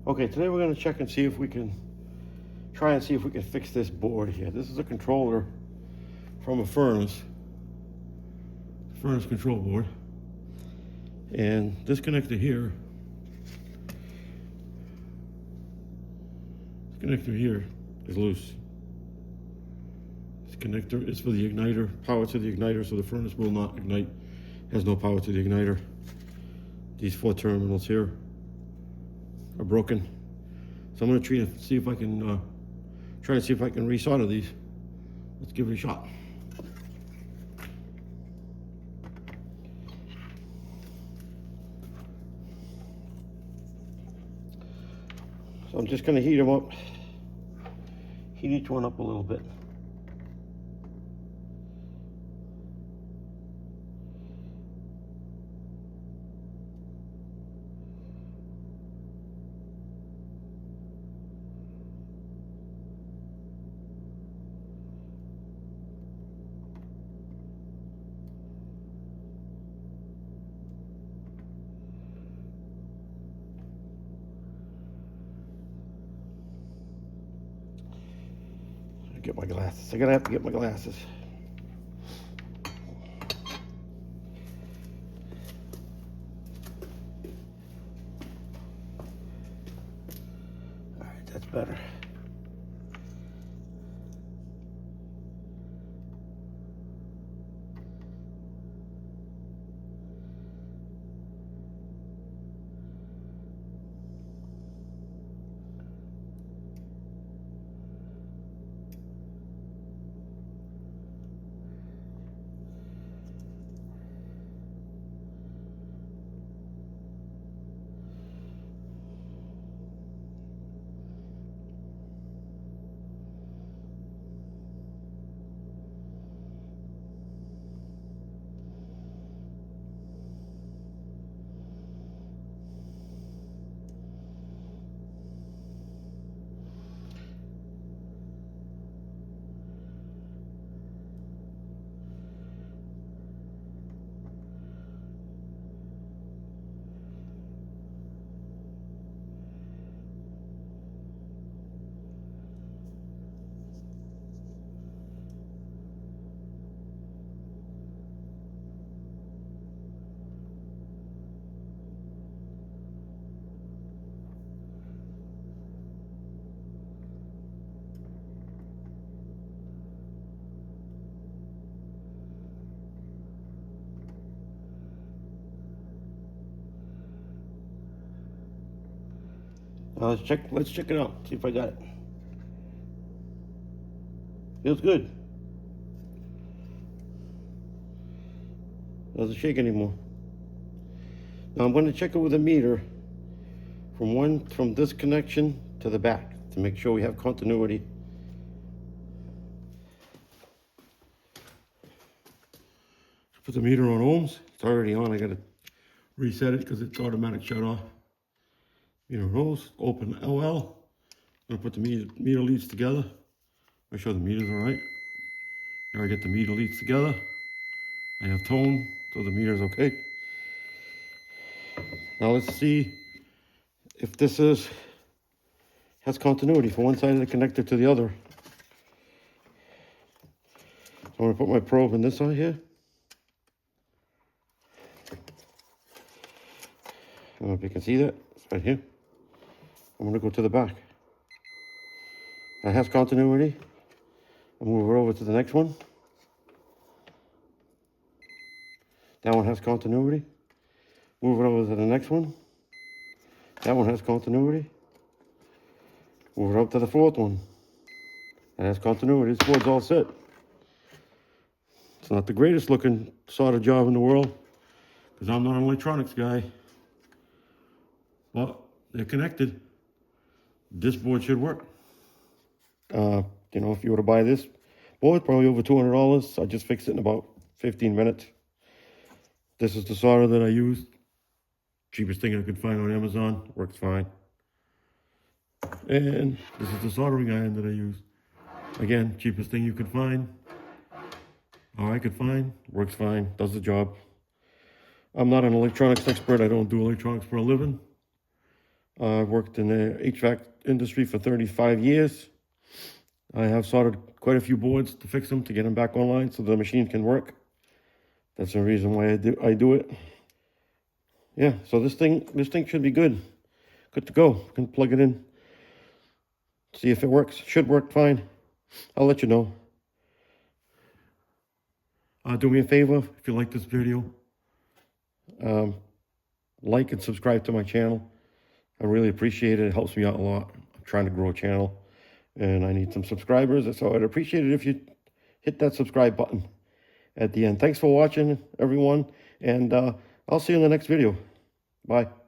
Okay, today we're going to check and see if we can try and see if we can fix this board here. This is a controller from a furnace control board, and this connector here, is loose. This connector is for the igniter, power to the igniter, so the furnace will not ignite, has no power to the igniter. These 4 terminals here are broken. So I'm going to try to see if I can resolder these. Let's give it a shot. So I'm just going to heat them up. Heat each one up a little bit. Get my glasses. I'm gonna have to get my glasses. All right, that's better. Now let's check it out. See if I got it. Feels good. Doesn't shake anymore. Now I'm going to check it with a meter from this connection to the back to make sure we have continuity. Put the meter on ohms. It's already on. I got to reset it because it's automatic shut off. Meter on ohms. Open LL. I'm going to put the meter leads together. Make sure the meter's all right. Here I get the meter leads together. I have tone, so the meter's okay. Now let's see if this has continuity from one side of the connector to the other. So I'm going to put my probe in this side here. I don't know if you can see that. It's right here. I'm going to go to the back. That has continuity. I'll move it over to the next one. That one has continuity. Move it over to the next one. That one has continuity. Move it up to the 4th one. That has continuity. This board's all set. It's not the greatest looking solder job in the world because I'm not an electronics guy. But they're connected. This board should work. You know, if you were to buy this board, probably over $200. I just fixed it in about 15 minutes. This is the solder that I used. Cheapest thing I could find on Amazon. Works fine. And this is the soldering iron that I used. Again, cheapest thing you could find. Or I could find. Works fine. Does the job. I'm not an electronics expert. I don't do electronics for a living. I've worked in the HVAC industry for 35 years. I have soldered quite a few boards to fix them, to get them back online so the machine can work. That's the reason why I do it. Yeah, so this thing should be good. Good to go. Can plug it in. See if it works. Should work fine. I'll let you know. Do me a favor, if you like this video, like and subscribe to my channel. I really appreciate it. It helps me out a lot. I'm trying to grow a channel, and I need some subscribers. So I'd appreciate it if you hit that subscribe button at the end. Thanks for watching, everyone, and I'll see you in the next video. Bye.